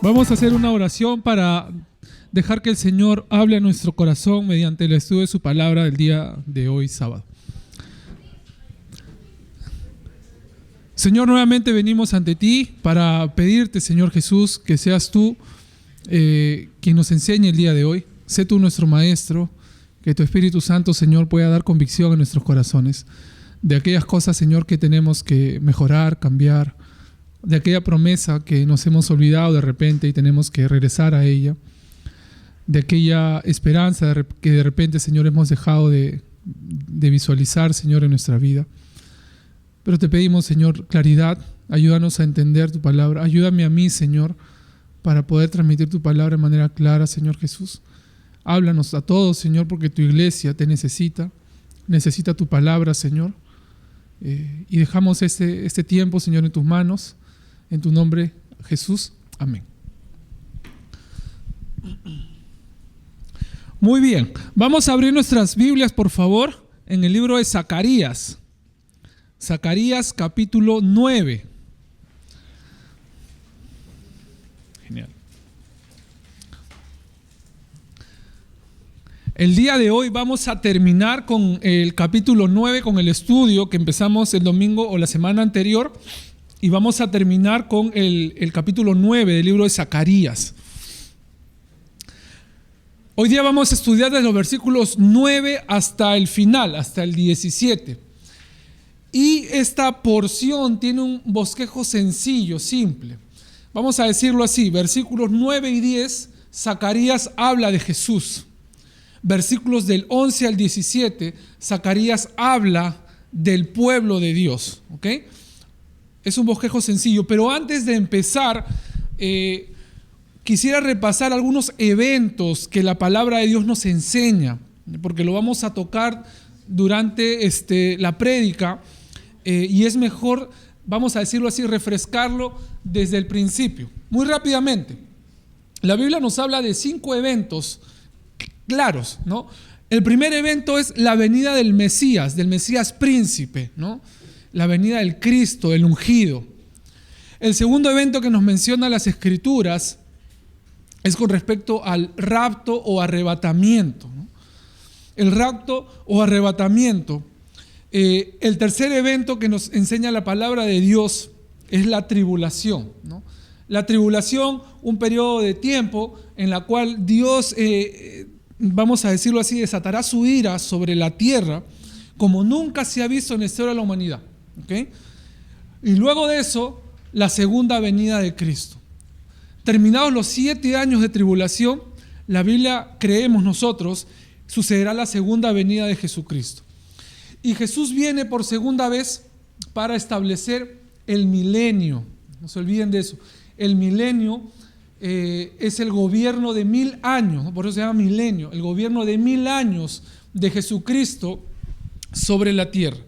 Vamos a hacer una oración para dejar que el Señor hable a nuestro corazón mediante el estudio de su palabra del día de hoy, sábado. Señor, nuevamente venimos ante ti para pedirte, Señor Jesús, que seas tú quien nos enseñe el día de hoy. Sé tú nuestro Maestro, que tu Espíritu Santo, Señor, pueda dar convicción en nuestros corazones de aquellas cosas, Señor, que tenemos que mejorar, cambiar, de aquella promesa que nos hemos olvidado de repente y tenemos que regresar a ella, de aquella esperanza que de repente, Señor, hemos dejado de visualizar, Señor, en nuestra vida. Pero te pedimos, Señor, claridad, ayúdanos a entender tu palabra, ayúdame a mí, Señor, para poder transmitir tu palabra de manera clara, Señor Jesús. Háblanos a todos, Señor, porque tu iglesia te necesita tu palabra, Señor. Y dejamos este tiempo, Señor, en tus manos, en tu nombre, Jesús. Amén. Muy bien, vamos a abrir nuestras Biblias, por favor, en el libro de Zacarías. Zacarías capítulo 9. Genial. El día de hoy vamos a terminar con el capítulo 9, con el estudio que empezamos el domingo o la semana anterior, y vamos a terminar con el capítulo 9 del libro de Zacarías. Hoy día vamos a estudiar desde los versículos 9 hasta el final, hasta el 17. Y esta porción tiene un bosquejo sencillo, simple. Vamos a decirlo así, versículos 9 y 10, Zacarías habla de Jesús. Versículos del 11 al 17, Zacarías habla del pueblo de Dios. ¿Ok? Es un bosquejo sencillo, pero antes de empezar, quisiera repasar algunos eventos que la palabra de Dios nos enseña, porque lo vamos a tocar durante la prédica, y es mejor, vamos a decirlo así, refrescarlo desde el principio. Muy rápidamente, la Biblia nos habla de 5 eventos claros, ¿no? El primer evento es la venida del Mesías príncipe, ¿no? La venida del Cristo, el ungido. El segundo evento que nos menciona las Escrituras es con respecto al rapto o arrebatamiento, ¿no? El rapto o arrebatamiento. El tercer evento que nos enseña la palabra de Dios es la tribulación, ¿no? La tribulación, un periodo de tiempo en la cual Dios, vamos a decirlo así, desatará su ira sobre la tierra como nunca se ha visto en la historia de la humanidad. ¿Okay? Y luego de eso, la segunda venida de Cristo. Terminados los 7 años de tribulación, la Biblia, creemos nosotros, sucederá la segunda venida de Jesucristo. Y Jesús viene por segunda vez para establecer el milenio. No se olviden de eso. El milenio es el gobierno de 1000 años, ¿no? Por eso se llama milenio, el gobierno de 1000 años de Jesucristo sobre la tierra.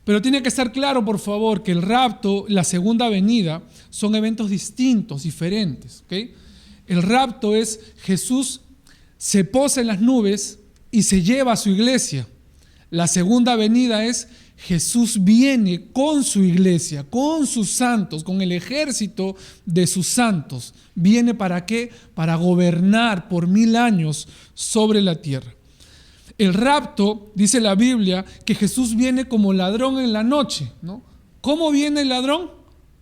Pero tiene que estar claro, por favor, que el rapto, la segunda venida, son eventos distintos, diferentes. ¿Okay? El rapto es Jesús se posa en las nubes y se lleva a su iglesia. La segunda venida es Jesús viene con su iglesia, con sus santos, con el ejército de sus santos. ¿Viene para qué? Para gobernar por 1000 años sobre la tierra. El rapto, dice la Biblia, que Jesús viene como ladrón en la noche, ¿no? ¿Cómo viene el ladrón?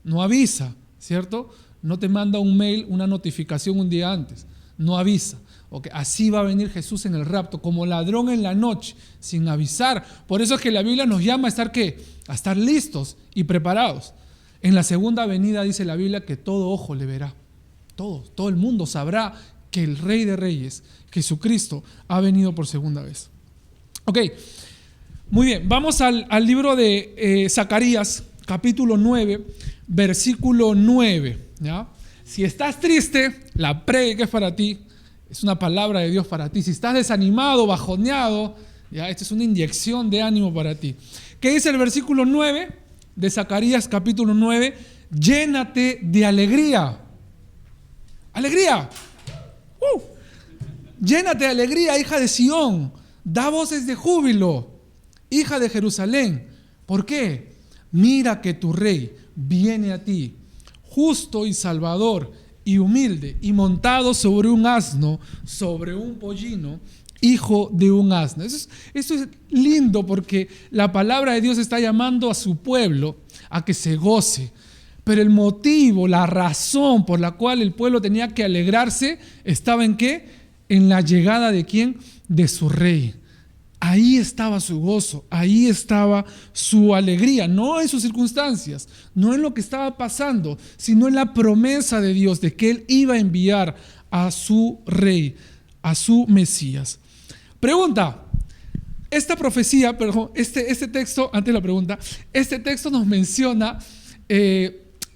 No avisa, ¿cierto? No te manda un mail, una notificación un día antes, no avisa. Okay, así va a venir Jesús en el rapto, como ladrón en la noche, sin avisar. Por eso es que la Biblia nos llama a estar ¿qué? A estar listos y preparados. En la segunda venida dice la Biblia que todo ojo le verá. Todo el mundo sabrá que el Rey de Reyes, Jesucristo, ha venido por segunda vez. Ok, muy bien, vamos al libro de Zacarías, capítulo 9, versículo 9. ¿Ya? Si estás triste, la prédica es para ti. Es una palabra de Dios para ti. Si estás desanimado, bajoneado, ya, esta es una inyección de ánimo para ti. ¿Qué dice el versículo 9 de Zacarías capítulo 9? Llénate de alegría. ¡Alegría! Llénate de alegría, hija de Sión. Da voces de júbilo, hija de Jerusalén. ¿Por qué? Mira que tu rey viene a ti, justo y salvador, y humilde, y montado sobre un asno, sobre un pollino, hijo de un asno. Eso es lindo, porque la palabra de Dios está llamando a su pueblo a que se goce. Pero el motivo, la razón por la cual el pueblo tenía que alegrarse, ¿estaba en qué? En la llegada ¿de quién? De su rey. Ahí estaba su gozo, ahí estaba su alegría, no en sus circunstancias, no en lo que estaba pasando, sino en la promesa de Dios de que Él iba a enviar a su rey, a su Mesías. Pregunta, esta profecía, perdón, este texto, antes de la pregunta, este texto nos menciona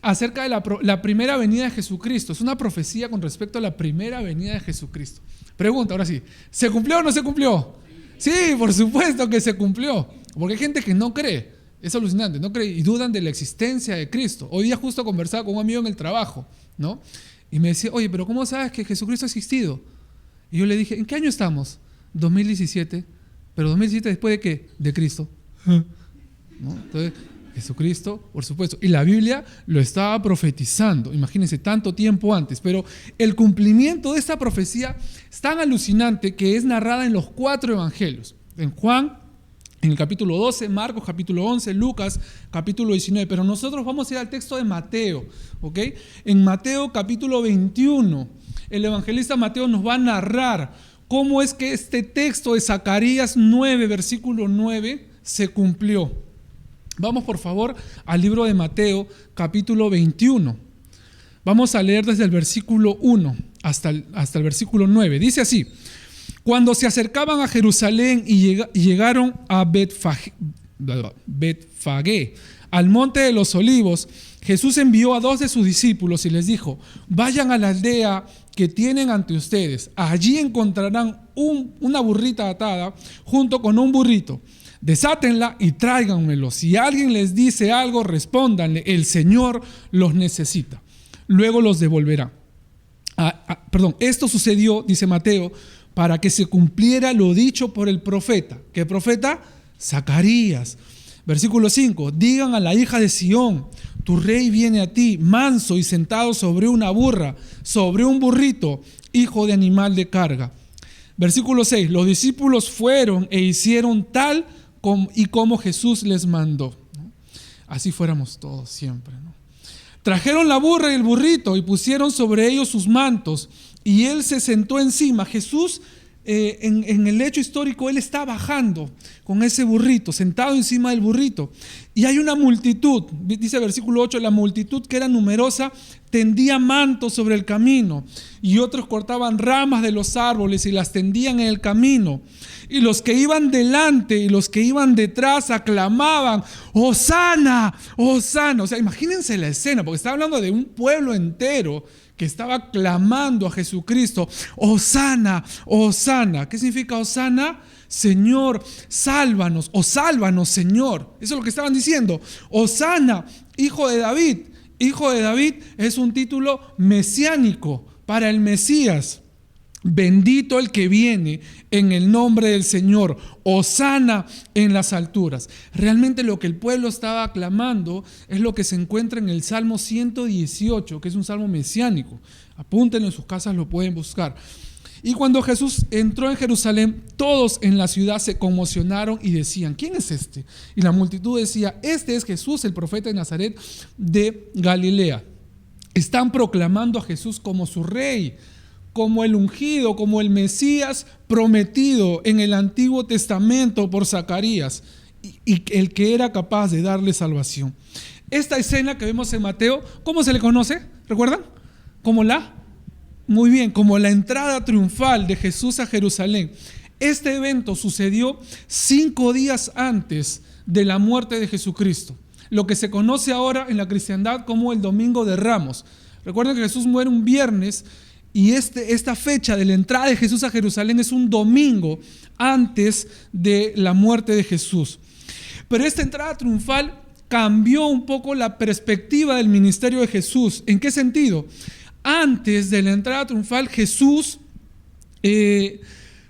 acerca de la primera venida de Jesucristo. Es una profecía con respecto a la primera venida de Jesucristo. Pregunta, ahora sí, ¿se cumplió o no se cumplió? Sí, por supuesto que se cumplió, porque hay gente que no cree, es alucinante, no cree y dudan de la existencia de Cristo. Hoy día justo conversaba con un amigo en el trabajo, ¿no? Y me decía, oye, pero ¿cómo sabes que Jesucristo ha existido? Y yo le dije, ¿en qué año estamos? 2017, pero 2017 después de ¿qué? De Cristo, ¿no? Entonces, Jesucristo, por supuesto, y la Biblia lo estaba profetizando, imagínense, tanto tiempo antes, pero el cumplimiento de esta profecía es tan alucinante que es narrada en los 4 evangelios, en Juan, en el capítulo 12, Marcos capítulo 11, Lucas capítulo 19, pero nosotros vamos a ir al texto de Mateo, ¿ok? En Mateo capítulo 21, el evangelista Mateo nos va a narrar cómo es que este texto de Zacarías 9, versículo 9, se cumplió. Vamos por favor al libro de Mateo capítulo 21. Vamos a leer desde el versículo 1 hasta el versículo 9. Dice así: cuando se acercaban a Jerusalén y llegaron a Betfagé, al monte de los olivos, Jesús envió a 2 de sus discípulos y les dijo: vayan a la aldea que tienen ante ustedes. Allí encontrarán una burrita atada junto con un burrito. Desátenla y tráiganmelo. Si alguien les dice algo, respóndanle: el Señor los necesita. Luego los devolverá. Esto sucedió, dice Mateo, para que se cumpliera lo dicho por el profeta. ¿Qué profeta? Zacarías. Versículo 5: digan a la hija de Sión: tu rey viene a ti, manso y sentado sobre una burra, sobre un burrito, hijo de animal de carga. Versículo 6: los discípulos fueron e hicieron tal y como Jesús les mandó, ¿no? Así fuéramos todos siempre, ¿no? Trajeron la burra y el burrito y pusieron sobre ellos sus mantos y él se sentó encima. Jesús, en el hecho histórico, él está bajando con ese burrito, sentado encima del burrito. Y hay una multitud, dice el versículo 8, la multitud, que era numerosa, tendía mantos sobre el camino, y otros cortaban ramas de los árboles y las tendían en el camino. Y los que iban delante y los que iban detrás aclamaban: ¡Hosana! ¡Hosana! O sea, imagínense la escena, porque está hablando de un pueblo entero que estaba clamando a Jesucristo: ¡Hosana! ¡Hosana! ¿Qué significa Hosana? Señor, sálvanos, o sálvanos, Señor. Eso es lo que estaban diciendo. Hosana, hijo de David. Hijo de David es un título mesiánico para el Mesías. Bendito el que viene en el nombre del Señor. Hosana en las alturas. Realmente lo que el pueblo estaba aclamando es lo que se encuentra en el Salmo 118, que es un salmo mesiánico. Apúntenlo en sus casas, lo pueden buscar. Y cuando Jesús entró en Jerusalén, todos en la ciudad se conmocionaron y decían: ¿quién es este? Y la multitud decía: este es Jesús, el profeta de Nazaret de Galilea. Están proclamando a Jesús como su rey, como el ungido, como el Mesías prometido en el Antiguo Testamento por Zacarías, y el que era capaz de darle salvación. Esta escena que vemos en Mateo, ¿cómo se le conoce? ¿Recuerdan? Como la entrada triunfal de Jesús a Jerusalén. Este evento sucedió 5 días antes de la muerte de Jesucristo, lo que se conoce ahora en la cristiandad como el Domingo de Ramos. Recuerden que Jesús muere un viernes, y esta fecha de la entrada de Jesús a Jerusalén es un domingo antes de la muerte de Jesús. Pero esta entrada triunfal cambió un poco la perspectiva del ministerio de Jesús. ¿En qué sentido? Antes de la entrada triunfal, Jesús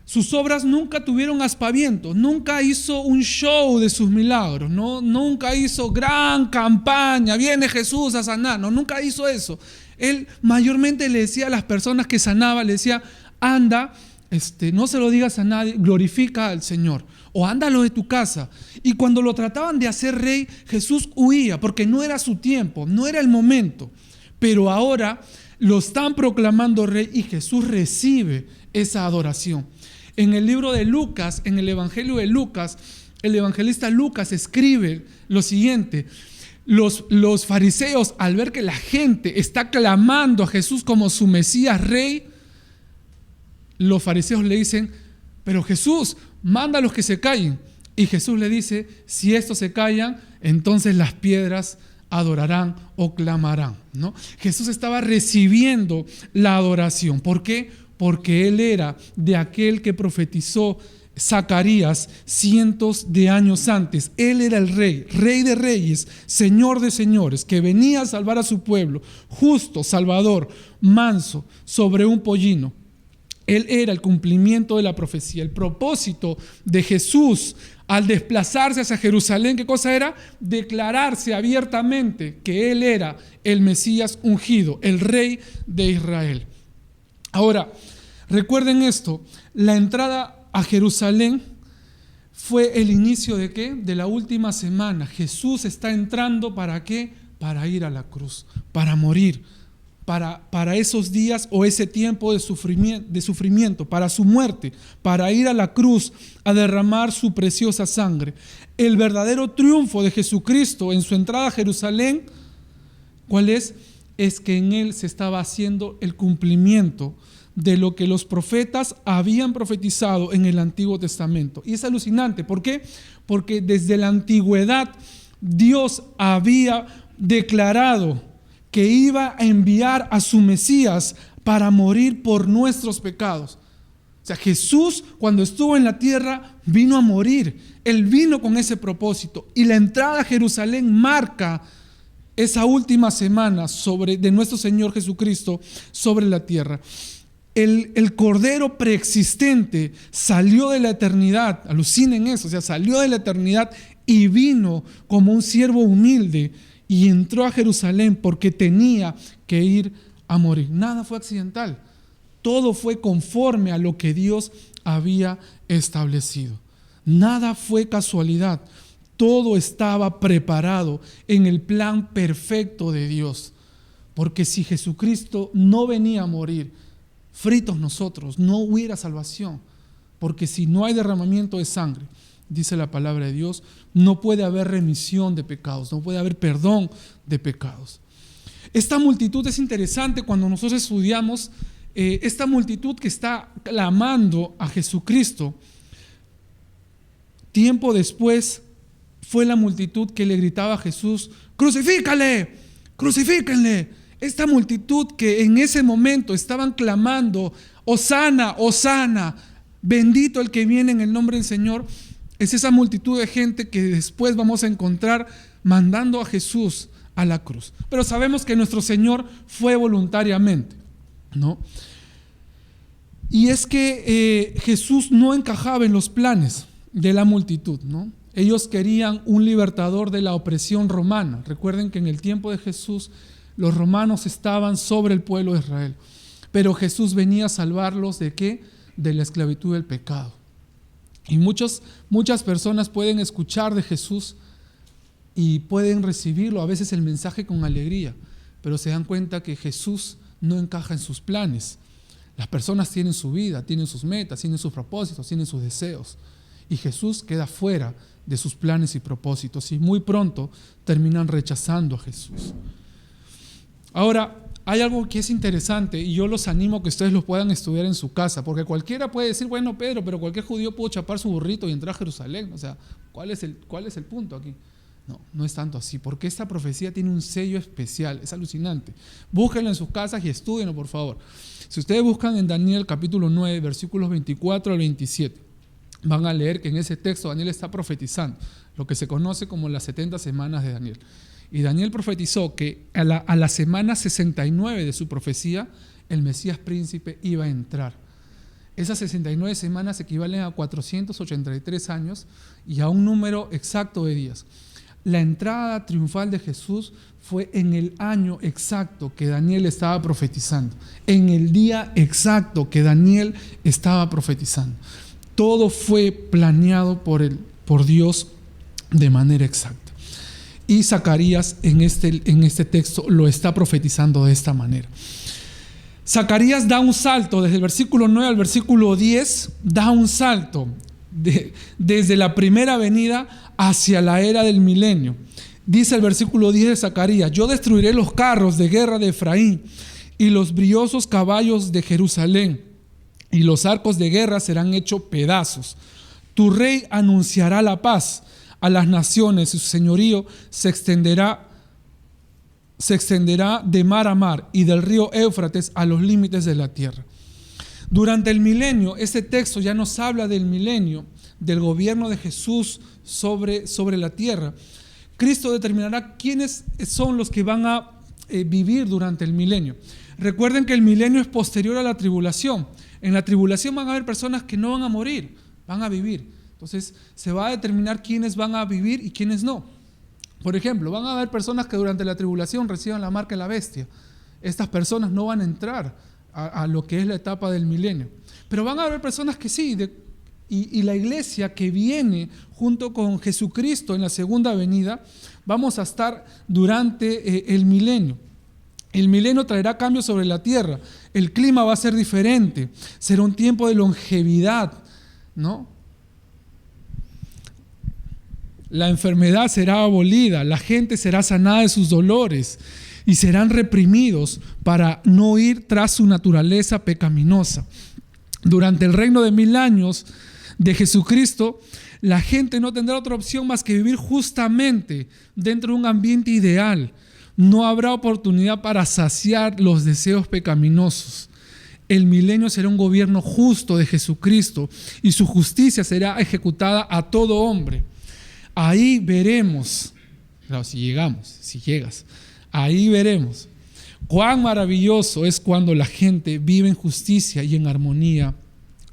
Sus obras nunca tuvieron aspavientos, nunca hizo un show de sus milagros, ¿no? Nunca hizo gran campaña, viene Jesús a sanar, no, nunca hizo eso. Él mayormente le decía a las personas que sanaba, le decía, anda, no se lo digas a nadie, glorifica al Señor, o ándalo de tu casa. Y cuando lo trataban de hacer rey, Jesús huía, porque no era su tiempo, no era el momento. Pero ahora lo están proclamando rey y Jesús recibe esa adoración. En el libro de Lucas, en el Evangelio de Lucas, el evangelista Lucas escribe lo siguiente: los fariseos, al ver que la gente está clamando a Jesús como su Mesías rey, los fariseos le dicen, pero Jesús, manda a los que se callen. Y Jesús le dice, si estos se callan, entonces las piedras adorarán o clamarán, ¿no? Jesús estaba recibiendo la adoración. ¿Por qué? Porque Él era de aquel que profetizó Zacarías cientos de años antes. Él era el rey, rey de reyes, señor de señores, que venía a salvar a su pueblo, justo, salvador, manso, sobre un pollino. Él era el cumplimiento de la profecía. El propósito de Jesús al desplazarse hacia Jerusalén, ¿qué cosa era? Declararse abiertamente que Él era el Mesías ungido, el rey de Israel. Ahora, recuerden esto, la entrada a Jerusalén fue el inicio ¿de qué? De la última semana. Jesús está entrando, ¿para qué? Para ir a la cruz, para morir, para esos días o ese tiempo de sufrimiento, para su muerte, para ir a la cruz a derramar su preciosa sangre. El verdadero triunfo de Jesucristo en su entrada a Jerusalén, ¿cuál es? Es que en Él se estaba haciendo el cumplimiento de lo que los profetas habían profetizado en el Antiguo Testamento. Y es alucinante. ¿Por qué? Porque desde la antigüedad Dios había declarado que iba a enviar a su Mesías para morir por nuestros pecados. O sea, Jesús, cuando estuvo en la tierra, vino a morir. Él vino con ese propósito. Y la entrada a Jerusalén marca esa última semana de nuestro Señor Jesucristo sobre la tierra. El Cordero preexistente salió de la eternidad, alucinen eso, o sea, salió de la eternidad y vino como un siervo humilde y entró a Jerusalén porque tenía que ir a morir. Nada fue accidental, todo fue conforme a lo que Dios había establecido. Nada fue casualidad, todo estaba preparado en el plan perfecto de Dios. Porque si Jesucristo no venía a morir, fritos nosotros, no hubiera salvación. Porque si no hay derramamiento de sangre, dice la palabra de Dios, no puede haber remisión de pecados, no puede haber perdón de pecados. Esta multitud es interesante cuando nosotros estudiamos esta multitud que está clamando a Jesucristo. Tiempo después fue la multitud que le gritaba a Jesús, ¡crucifícale! ¡Crucifíquenle! Esta multitud que en ese momento estaban clamando, ¡Hosana, Hosana! Bendito el que viene en el nombre del Señor. Es esa multitud de gente que después vamos a encontrar mandando a Jesús a la cruz. Pero sabemos que nuestro Señor fue voluntariamente, ¿no? Y es que Jesús no encajaba en los planes de la multitud, ¿no? Ellos querían un libertador de la opresión romana. Recuerden que en el tiempo de Jesús los romanos estaban sobre el pueblo de Israel. Pero Jesús venía a salvarlos ¿de qué? De la esclavitud del pecado. Y muchas personas pueden escuchar de Jesús y pueden recibirlo, a veces el mensaje con alegría, pero se dan cuenta que Jesús no encaja en sus planes. Las personas tienen su vida, tienen sus metas, tienen sus propósitos, tienen sus deseos. Y Jesús queda fuera de sus planes y propósitos y muy pronto terminan rechazando a Jesús. Ahora, hay algo que es interesante y yo los animo a que ustedes lo puedan estudiar en su casa, porque cualquiera puede decir, bueno, Pedro, pero cualquier judío pudo chapar su burrito y entrar a Jerusalén. O sea, ¿cuál es el punto aquí? No es tanto así, porque esta profecía tiene un sello especial, es alucinante. Búsquenlo en sus casas y estúdienlo, por favor. Si ustedes buscan en Daniel capítulo 9, versículos 24 al 27, van a leer que en ese texto Daniel está profetizando lo que se conoce como las 70 semanas de Daniel. Y Daniel profetizó que a la semana 69 de su profecía, el Mesías príncipe iba a entrar. Esas 69 semanas equivalen a 483 años y a un número exacto de días. La entrada triunfal de Jesús fue en el año exacto que Daniel estaba profetizando, en el día exacto que Daniel estaba profetizando. Todo fue planeado por Dios de manera exacta. Y Zacarías en este texto lo está profetizando de esta manera. Zacarías da un salto desde el versículo 9 al versículo 10, da un salto desde la primera venida hacia la era del milenio. Dice el versículo 10 de Zacarías: yo destruiré los carros de guerra de Efraín y los brillosos caballos de Jerusalén, y los arcos de guerra serán hechos pedazos. Tu rey anunciará la paz a las naciones y su señorío se extenderá de mar a mar y del río Éufrates a los límites de la tierra. Durante el milenio, este texto ya nos habla del milenio, del gobierno de Jesús sobre la tierra. Cristo determinará quiénes son los que van a vivir durante el milenio. Recuerden que el milenio es posterior a la tribulación. En la tribulación van a haber personas que no van a morir, van a vivir. Entonces se va a determinar quiénes van a vivir y quiénes no. Por ejemplo, van a haber personas que durante la tribulación reciban la marca de la bestia. Estas personas no van a entrar a lo que es la etapa del milenio. Pero van a haber personas que sí, y la iglesia que viene junto con Jesucristo en la segunda venida, vamos a estar durante el milenio. El milenio traerá cambios sobre la tierra. El clima va a ser diferente. Será un tiempo de longevidad, ¿no? La enfermedad será abolida, la gente será sanada de sus dolores y serán reprimidos para no ir tras su naturaleza pecaminosa. Durante el reino de 1000 años de Jesucristo, la gente no tendrá otra opción más que vivir justamente dentro de un ambiente ideal. No habrá oportunidad para saciar los deseos pecaminosos. El milenio será un gobierno justo de Jesucristo y su justicia será ejecutada a todo hombre. Ahí veremos, claro, si llegas, ahí veremos cuán maravilloso es cuando la gente vive en justicia y en armonía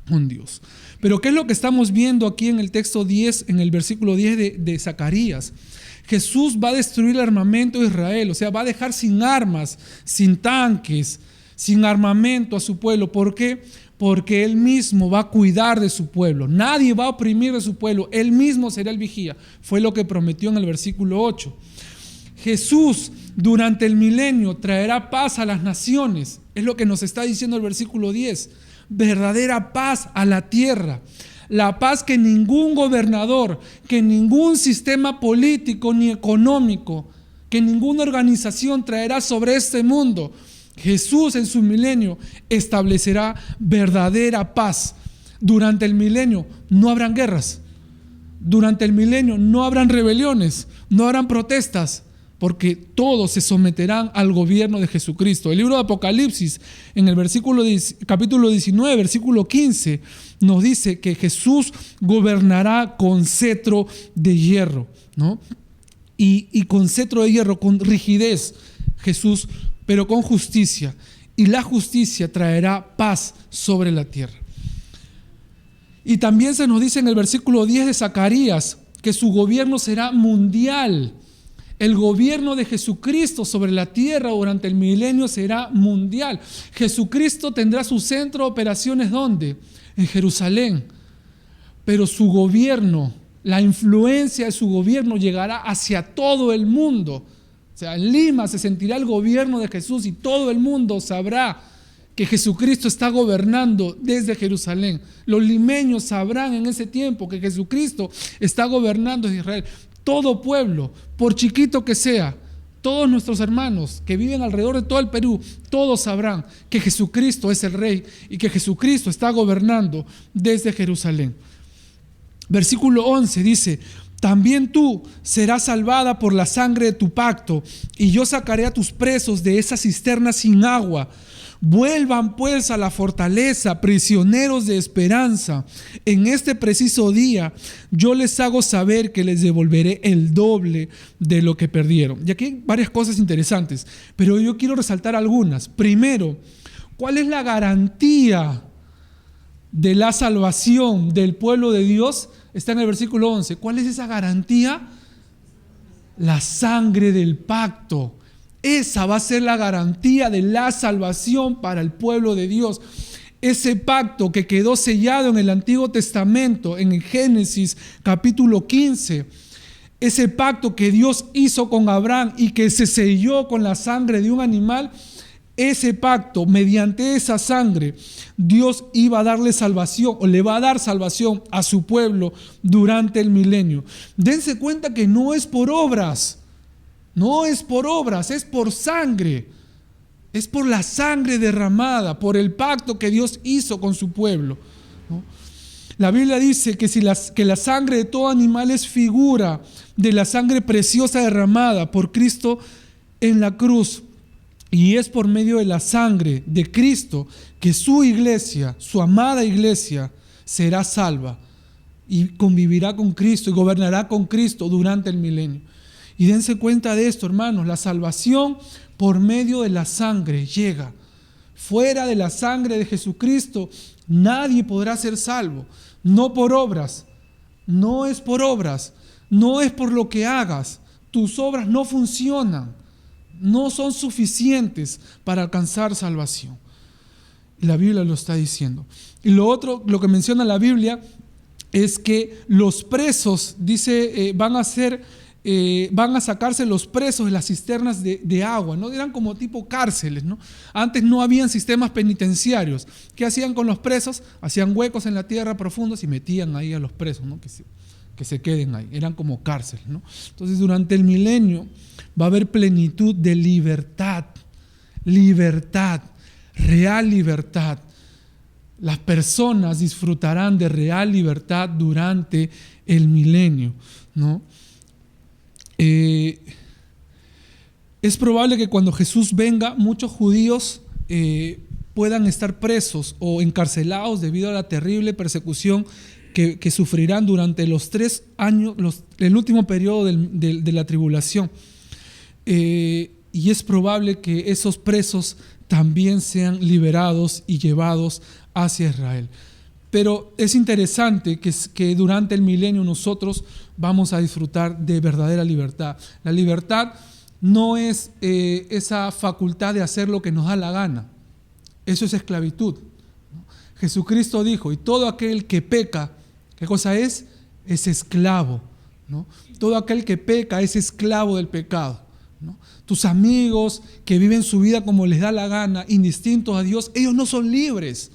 con Dios. Pero ¿qué es lo que estamos viendo aquí en el texto 10, en el versículo 10 de Zacarías? Jesús va a destruir el armamento de Israel, o sea, va a dejar sin armas, sin tanques, sin armamento a su pueblo. ¿Por qué? Porque Él mismo va a cuidar de su pueblo. Nadie va a oprimir de su pueblo. Él mismo será el vigía. Fue lo que prometió en el versículo 8. Jesús durante el milenio traerá paz a las naciones. Es lo que nos está diciendo el versículo 10. Verdadera paz a la tierra. La paz que ningún gobernador, que ningún sistema político ni económico, que ninguna organización traerá sobre este mundo. Jesús en su milenio establecerá verdadera paz. Durante el milenio no habrán guerras. Durante el milenio no habrán rebeliones, no habrán protestas, porque todos se someterán al gobierno de Jesucristo. El libro de Apocalipsis, en el capítulo 19, versículo 15, nos dice que Jesús gobernará con cetro de hierro, ¿no? Y con cetro de hierro, con rigidez, Jesús, pero con justicia. Y la justicia traerá paz sobre la tierra. Y también se nos dice en el versículo 10 de Zacarías que su gobierno será mundial. El gobierno de Jesucristo sobre la tierra durante el milenio será mundial. Jesucristo tendrá su centro de operaciones, ¿dónde? En Jerusalén. Pero su gobierno, la influencia de su gobierno llegará hacia todo el mundo. O sea, en Lima se sentirá el gobierno de Jesús y todo el mundo sabrá que Jesucristo está gobernando desde Jerusalén. Los limeños sabrán en ese tiempo que Jesucristo está gobernando desde Israel. Todo pueblo, por chiquito que sea, todos nuestros hermanos que viven alrededor de todo el Perú, todos sabrán que Jesucristo es el Rey y que Jesucristo está gobernando desde Jerusalén. Versículo 11 dice: también tú serás salvada por la sangre de tu pacto, y yo sacaré a tus presos de esa cisterna sin agua. Vuelvan pues a la fortaleza, prisioneros de esperanza. En este preciso día yo les hago saber que les devolveré el doble de lo que perdieron. Y aquí hay varias cosas interesantes, pero yo quiero resaltar algunas. Primero, ¿cuál es la garantía de la salvación del pueblo de Dios está en el versículo 11. ¿Cuál es esa garantía? La sangre del pacto. Esa va a ser la garantía de la salvación para el pueblo de Dios. Ese pacto que quedó sellado en el Antiguo Testamento, en Génesis capítulo 15, ese pacto que Dios hizo con Abraham y que se selló con la sangre de un animal, ese pacto, mediante esa sangre, Dios iba a darle salvación o le va a dar salvación a su pueblo durante el milenio. Dense cuenta que no es por obras, no es por obras, es por sangre. Es por la sangre derramada, por el pacto que Dios hizo con su pueblo, ¿no? La Biblia dice que la sangre de todo animal es figura de la sangre preciosa derramada por Cristo en la cruz. Y es por medio de la sangre de Cristo que su iglesia, su amada iglesia, será salva y convivirá con Cristo y gobernará con Cristo durante el milenio. Y dense cuenta de esto, hermanos, la salvación por medio de la sangre llega. Fuera de la sangre de Jesucristo, nadie podrá ser salvo. No por obras, no es por obras, no es por lo que hagas. Tus obras no funcionan, no son suficientes para alcanzar salvación. La Biblia lo está diciendo. Y lo otro, lo que menciona la Biblia, es que los presos, dice, van a sacarse los presos de las cisternas de agua, ¿no? Eran como tipo cárceles, ¿no? Antes no habían sistemas penitenciarios. ¿Qué hacían con los presos? Hacían huecos en la tierra profundos y metían ahí a los presos, ¿no? Que se queden ahí. Eran como cárceles, ¿no? Entonces, durante el milenio va a haber plenitud de libertad, real libertad. Las personas disfrutarán de real libertad durante el milenio, ¿no? Es probable que cuando Jesús venga, muchos judíos puedan estar presos o encarcelados debido a la terrible persecución que sufrirán durante los 3 años, el último periodo de la tribulación. Y es probable que esos presos también sean liberados y llevados hacia Israel. Pero es interesante que durante el milenio nosotros vamos a disfrutar de verdadera libertad. La libertad no es esa facultad de hacer lo que nos da la gana. Eso es esclavitud, ¿no? Jesucristo dijo, y todo aquel que peca, ¿qué cosa es? Es esclavo, ¿no? Todo aquel que peca es esclavo del pecado, ¿no? Tus amigos que viven su vida como les da la gana, indistintos a Dios, ellos no son libres.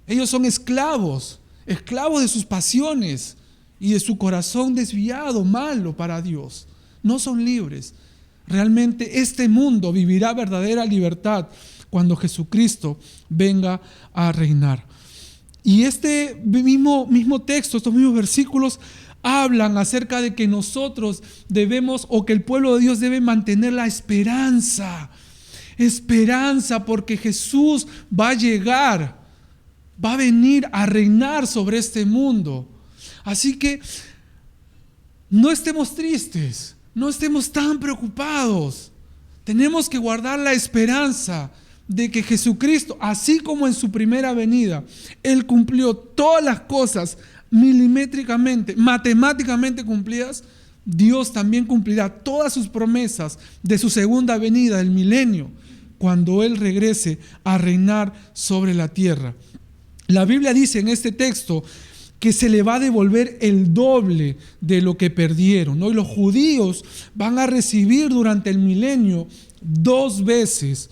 Ellos son esclavos de sus pasiones y de su corazón desviado, malo para Dios. No son libres. Realmente este mundo vivirá verdadera libertad cuando Jesucristo venga a reinar. Y este mismo texto, estos mismos versículos hablan acerca de que nosotros debemos, o que el pueblo de Dios debe mantener la esperanza. Esperanza porque Jesús va a llegar. Va a venir a reinar sobre este mundo. Así que no estemos tristes, no estemos tan preocupados. Tenemos que guardar la esperanza de que Jesucristo, así como en su primera venida, Él cumplió todas las cosas milimétricamente, matemáticamente cumplidas, Dios también cumplirá todas sus promesas de su segunda venida, del milenio, cuando Él regrese a reinar sobre la tierra. La Biblia dice en este texto que se le va a devolver el doble de lo que perdieron, ¿no? Y los judíos van a recibir durante el milenio 2 veces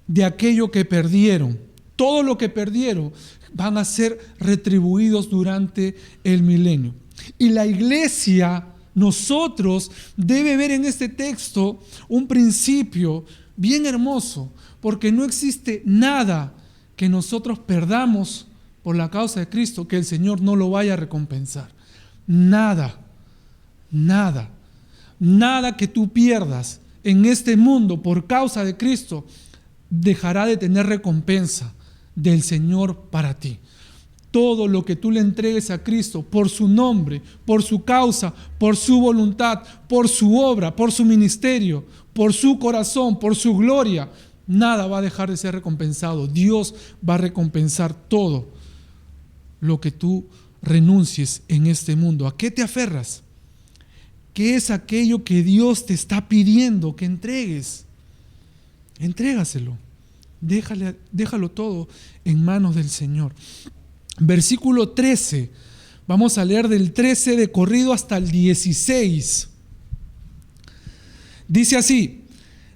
de aquello que perdieron. Todo lo que perdieron van a ser retribuidos durante el milenio. Y la iglesia, nosotros, debe ver en este texto un principio bien hermoso, porque no existe nada que nosotros perdamos por la causa de Cristo que el Señor no lo vaya a recompensar. Nada que tú pierdas en este mundo por causa de Cristo dejará de tener recompensa del Señor para ti. Todo lo que tú le entregues a Cristo por su nombre, por su causa, por su voluntad, por su obra, por su ministerio, por su corazón, por su gloria, nada va a dejar de ser recompensado. Dios va a recompensar todo lo que tú renuncies en este mundo. ¿A qué te aferras? ¿Qué es aquello que Dios te está pidiendo que entregues? Entrégaselo. Déjalo todo en manos del Señor. Versículo 13. Vamos a leer del 13 de corrido hasta el 16. Dice así: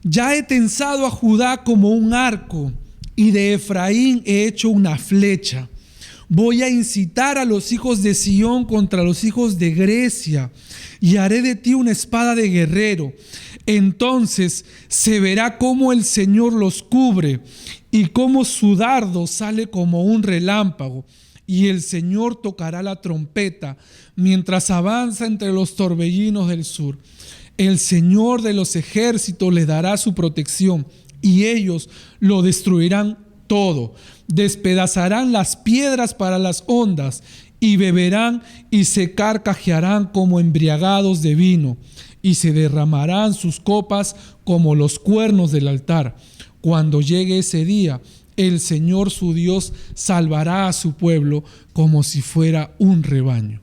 ya he tensado a Judá como un arco, y de Efraín he hecho una flecha. Voy a incitar a los hijos de Sión contra los hijos de Grecia, y haré de ti una espada de guerrero. Entonces se verá cómo el Señor los cubre, y cómo su dardo sale como un relámpago. Y el Señor tocará la trompeta mientras avanza entre los torbellinos del sur. El Señor de los ejércitos les dará su protección, y ellos lo destruirán todo. Despedazarán las piedras para las ondas, y beberán y se carcajearán como embriagados de vino, y se derramarán sus copas como los cuernos del altar. Cuando llegue ese día, el Señor su Dios salvará a su pueblo como si fuera un rebaño,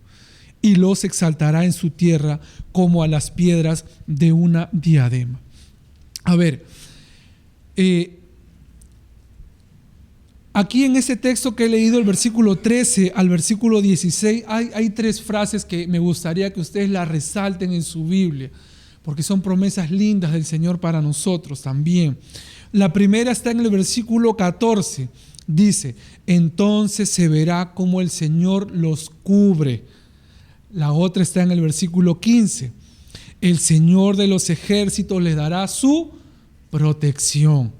y los exaltará en su tierra como a las piedras de una diadema. A ver, aquí en este texto que he leído, el versículo 13 al versículo 16, hay tres frases que me gustaría que ustedes las resalten en su Biblia, porque son promesas lindas del Señor para nosotros también. La primera está en el versículo 14. Dice: entonces se verá cómo el Señor los cubre. La otra está en el versículo 15. El Señor de los ejércitos les dará su protección.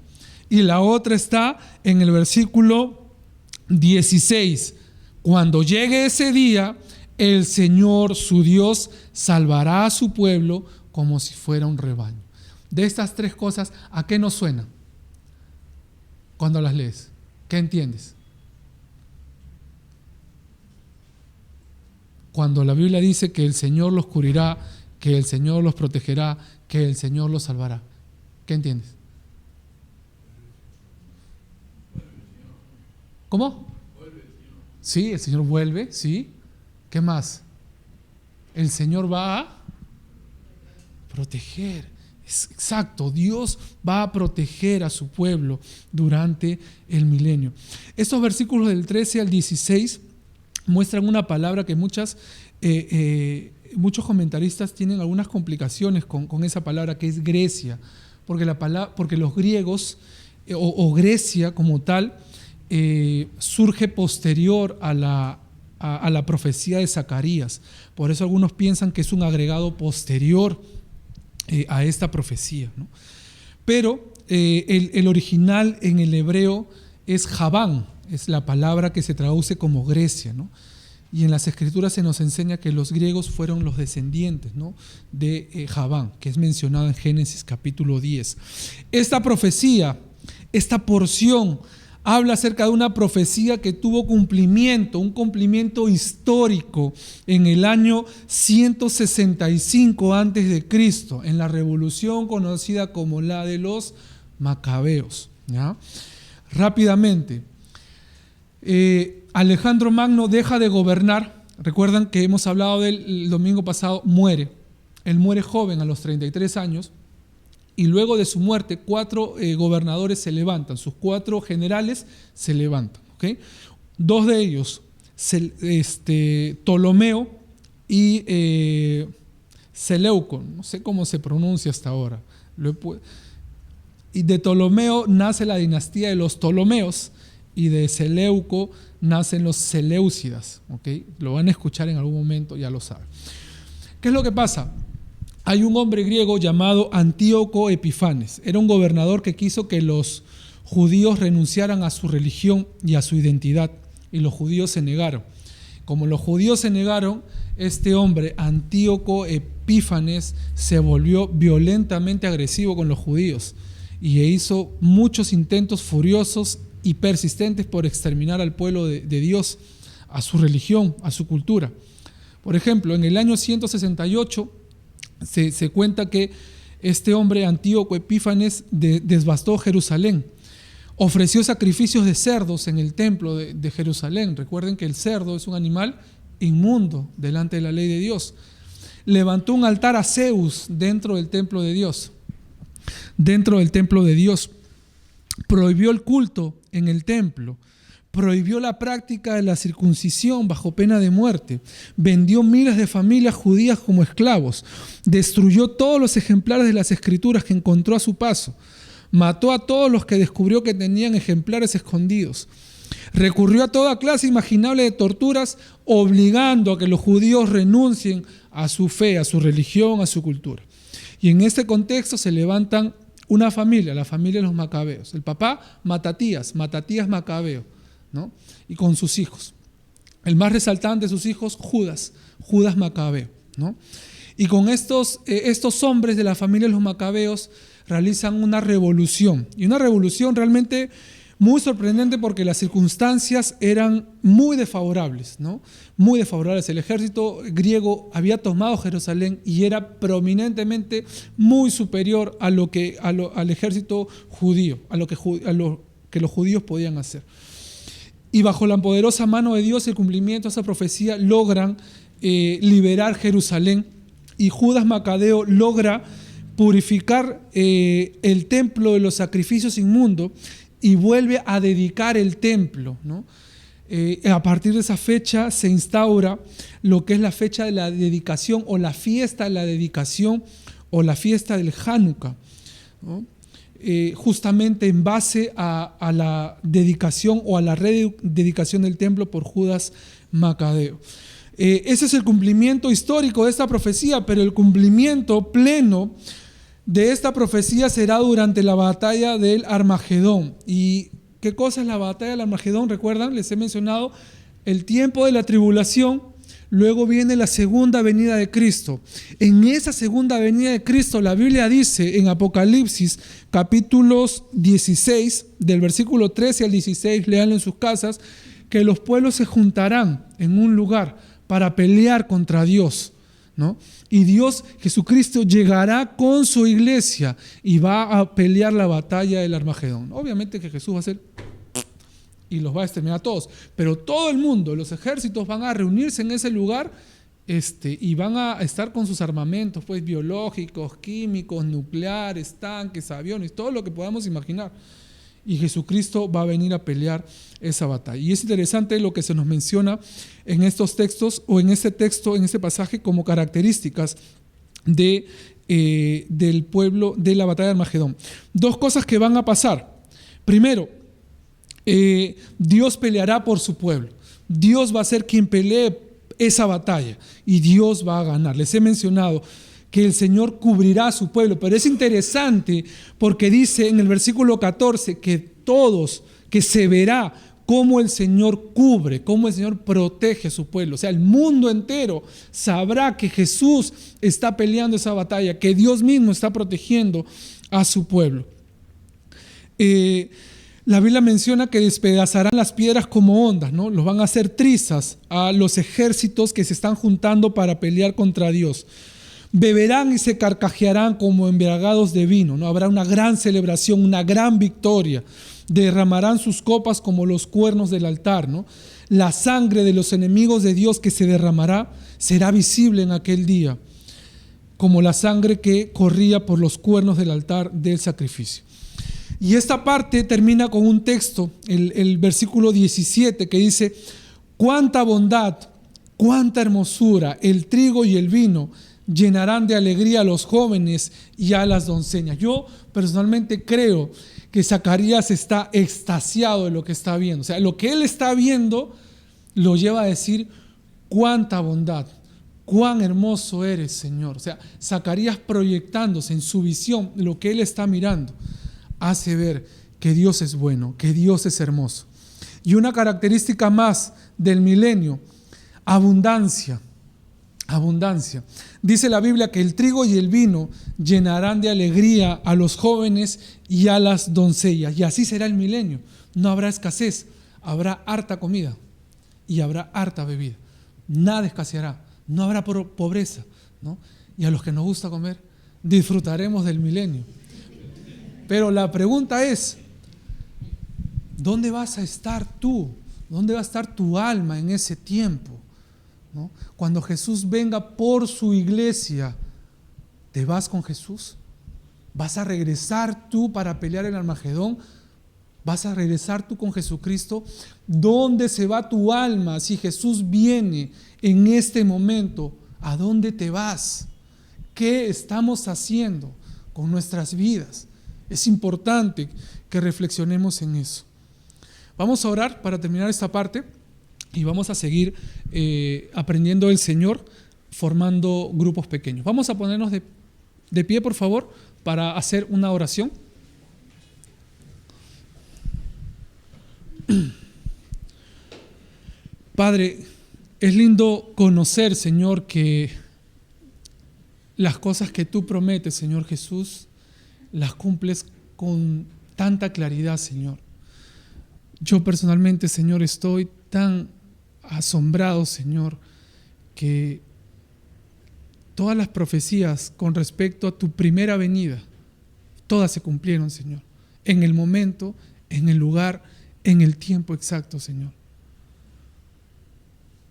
Y la otra está en el versículo 16. Cuando llegue ese día, el Señor su Dios salvará a su pueblo como si fuera un rebaño. De estas tres cosas, ¿a qué nos suena cuando las lees? ¿Qué entiendes? Cuando la Biblia dice que el Señor los cubrirá, que el Señor los protegerá, que el Señor los salvará, ¿qué entiendes? ¿Cómo? Sí, el Señor vuelve, sí. ¿Qué más? El Señor va a proteger. Exacto, Dios va a proteger a su pueblo durante el milenio. Estos versículos del 13 al 16 muestran una palabra que muchos comentaristas tienen algunas complicaciones con esa palabra, que es Grecia, porque los griegos o Grecia como tal surge posterior a la profecía de Zacarías. Por eso algunos piensan que es un agregado posterior a esta profecía, ¿no? Pero el original en el hebreo es Javán, es la palabra que se traduce como Grecia, ¿no? Y en las escrituras se nos enseña que los griegos fueron los descendientes, ¿no?, de Javán, que es mencionado en Génesis capítulo 10. Esta profecía, esta porción, habla acerca de una profecía que tuvo cumplimiento, un cumplimiento histórico en el año 165 a.C., en la revolución conocida como la de los Macabeos, ¿ya? Rápidamente, Alejandro Magno deja de gobernar. Recuerdan que hemos hablado de él el domingo pasado. Muere. Él muere joven, a los 33 años. Y luego de su muerte, 4 gobernadores se levantan, sus 4 generales se levantan, ¿okay? 2 de ellos, Ptolomeo y Seleuco, no sé cómo se pronuncia hasta ahora. Y de Ptolomeo nace la dinastía de los Ptolomeos, y de Seleuco nacen los Seleucidas, ¿okay? Lo van a escuchar en algún momento, ya lo saben. ¿Qué es lo que pasa? Hay un hombre griego llamado Antíoco Epifanes. Era un gobernador que quiso que los judíos renunciaran a su religión y a su identidad, y los judíos se negaron. Como los judíos se negaron, este hombre, Antíoco Epífanes, se volvió violentamente agresivo con los judíos y hizo muchos intentos furiosos y persistentes por exterminar al pueblo de Dios, a su religión, a su cultura. Por ejemplo, en el año 168 se cuenta que este hombre, Antíoco Epífanes, devastó Jerusalén. Ofreció sacrificios de cerdos en el templo de Jerusalén. Recuerden que el cerdo es un animal inmundo delante de la ley de Dios. Levantó un altar a Zeus dentro del templo de Dios. Dentro del templo de Dios. Prohibió el culto en el templo. Prohibió la práctica de la circuncisión bajo pena de muerte. Vendió miles de familias judías como esclavos. Destruyó todos los ejemplares de las escrituras que encontró a su paso. Mató a todos los que descubrió que tenían ejemplares escondidos. Recurrió a toda clase imaginable de torturas, obligando a que los judíos renuncien a su fe, a su religión, a su cultura. Y en este contexto se levantan una familia, la familia de los macabeos. El papá, Matatías Macabeo, ¿no? Y con sus hijos. El más resaltante de sus hijos, Judas Macabeo, ¿no? Y con estos hombres de la familia de los macabeos realizan una revolución. Y una revolución realmente muy sorprendente porque las circunstancias eran muy desfavorables, ¿no? Muy desfavorables. El ejército griego había tomado Jerusalén y era prominentemente muy superior a al ejército judío, a lo que los judíos podían hacer. Y bajo la poderosa mano de Dios y el cumplimiento de esa profecía logran liberar Jerusalén, y Judas Macabeo logra purificar el templo de los sacrificios inmundos y vuelve a dedicar el templo, ¿no? A partir de esa fecha se instaura lo que es la fecha de la dedicación o la fiesta de la dedicación o la fiesta del Hanukkah, ¿no? Justamente en base a la dedicación o a la rededicación del templo por Judas Macabeo. Ese es el cumplimiento histórico de esta profecía, pero el cumplimiento pleno de esta profecía será durante la batalla del Armagedón. ¿Y qué cosa es la batalla del Armagedón? ¿Recuerdan? Les he mencionado el tiempo de la tribulación. Luego viene la segunda venida de Cristo. En esa segunda venida de Cristo, la Biblia dice en Apocalipsis, capítulos 16, del versículo 13 al 16, léanlo en sus casas, que los pueblos se juntarán en un lugar para pelear contra Dios, ¿no? Y Dios, Jesucristo, llegará con su iglesia y va a pelear la batalla del Armagedón. Obviamente que Jesús va a hacer y los va a exterminar a todos, pero todo el mundo, los ejércitos van a reunirse en ese lugar y van a estar con sus armamentos, pues, biológicos, químicos, nucleares, tanques, aviones, todo lo que podamos imaginar. Y Jesucristo va a venir a pelear esa batalla. Y es interesante lo que se nos menciona en estos textos, o en este texto, en este pasaje, como características del pueblo, de la batalla de Armagedón. Dos cosas que van a pasar. Primero, Dios peleará por su pueblo. Dios va a ser quien pelee esa batalla y Dios va a ganar. Les he mencionado que el Señor cubrirá a su pueblo, pero es interesante porque dice en el versículo 14 que se verá cómo el Señor cubre, cómo el Señor protege a su pueblo. O sea, el mundo entero sabrá que Jesús está peleando esa batalla, que Dios mismo está protegiendo a su pueblo. La Biblia menciona que despedazarán las piedras como ondas, ¿no? Los van a hacer trizas a los ejércitos que se están juntando para pelear contra Dios. Beberán y se carcajearán como embriagados de vino, ¿no? Habrá una gran celebración, una gran victoria. Derramarán sus copas como los cuernos del altar, ¿no? La sangre de los enemigos de Dios que se derramará será visible en aquel día, como la sangre que corría por los cuernos del altar del sacrificio. Y esta parte termina con un texto, el versículo 17, que dice: cuánta bondad, cuánta hermosura, el trigo y el vino llenarán de alegría a los jóvenes y a las doncellas. Yo personalmente creo que Zacarías está extasiado de lo que está viendo. O sea, lo que él está viendo lo lleva a decir: cuánta bondad, cuán hermoso eres, Señor. O sea, Zacarías, proyectándose en su visión, lo que él está mirando, hace ver que Dios es bueno, que Dios es hermoso. Y una característica más del milenio: abundancia. Abundancia. Dice la Biblia que el trigo y el vino llenarán de alegría a los jóvenes y a las doncellas. Y así será el milenio. No habrá escasez, habrá harta comida y habrá harta bebida. Nada escaseará, no habrá pobreza, ¿no? Y a los que nos gusta comer, disfrutaremos del milenio. Pero la pregunta es: ¿dónde vas a estar tú? ¿Dónde va a estar tu alma en ese tiempo? ¿No? Cuando Jesús venga por su iglesia, ¿te vas con Jesús? ¿Vas a regresar tú para pelear el Armagedón? ¿Vas a regresar tú con Jesucristo? ¿Dónde se va tu alma si Jesús viene en este momento? ¿A dónde te vas? ¿Qué estamos haciendo con nuestras vidas? Es importante que reflexionemos en eso. Vamos a orar para terminar esta parte y vamos a seguir aprendiendo del Señor, formando grupos pequeños. Vamos a ponernos de pie, por favor, para hacer una oración. Padre, es lindo conocer, Señor, que las cosas que tú prometes, Señor Jesús, las cumples con tanta claridad, Señor. Yo personalmente, Señor, estoy tan asombrado, Señor, que todas las profecías con respecto a tu primera venida, todas se cumplieron, Señor, en el momento, en el lugar, en el tiempo exacto, Señor.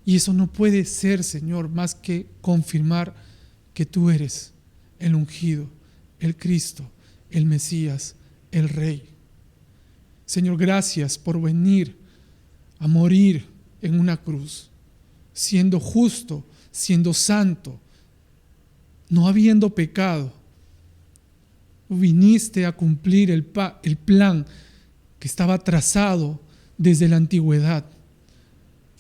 Y eso no puede ser, Señor, más que confirmar que tú eres el ungido, el Cristo, el Mesías, el Rey. Señor, gracias por venir a morir en una cruz, siendo justo, siendo santo, no habiendo pecado. Viniste a cumplir el plan que estaba trazado desde la antigüedad.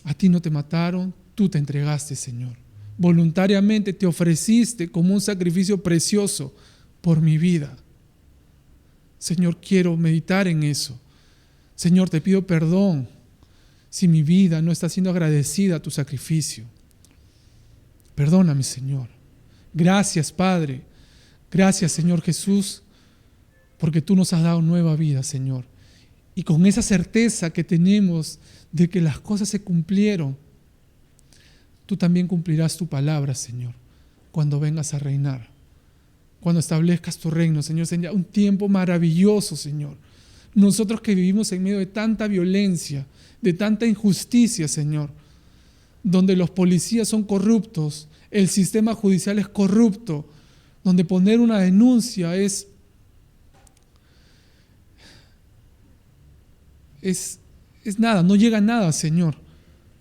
A ti no te mataron, tú te entregaste, Señor. Voluntariamente te ofreciste como un sacrificio precioso por mi vida. Señor, quiero meditar en eso. Señor, te pido perdón si mi vida no está siendo agradecida a tu sacrificio. Perdóname, Señor. Gracias, Padre. Gracias, Señor Jesús, porque tú nos has dado nueva vida, Señor. Y con esa certeza que tenemos de que las cosas se cumplieron, tú también cumplirás tu palabra, Señor, cuando vengas a reinar, cuando establezcas tu reino, Señor. Sería un tiempo maravilloso, Señor. Nosotros que vivimos en medio de tanta violencia, de tanta injusticia, Señor, donde los policías son corruptos, el sistema judicial es corrupto, donde poner una denuncia es nada, no llega a nada, Señor,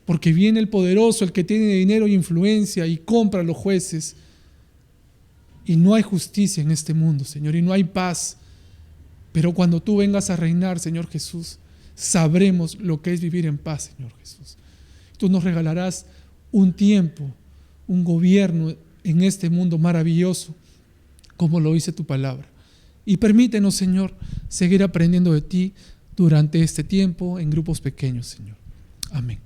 porque viene el poderoso, el que tiene dinero y influencia y compra a los jueces, y no hay justicia en este mundo, Señor, y no hay paz. Pero cuando tú vengas a reinar, Señor Jesús, sabremos lo que es vivir en paz, Señor Jesús. Tú nos regalarás un tiempo, un gobierno en este mundo maravilloso, como lo dice tu palabra. Y permítenos, Señor, seguir aprendiendo de ti durante este tiempo en grupos pequeños, Señor. Amén.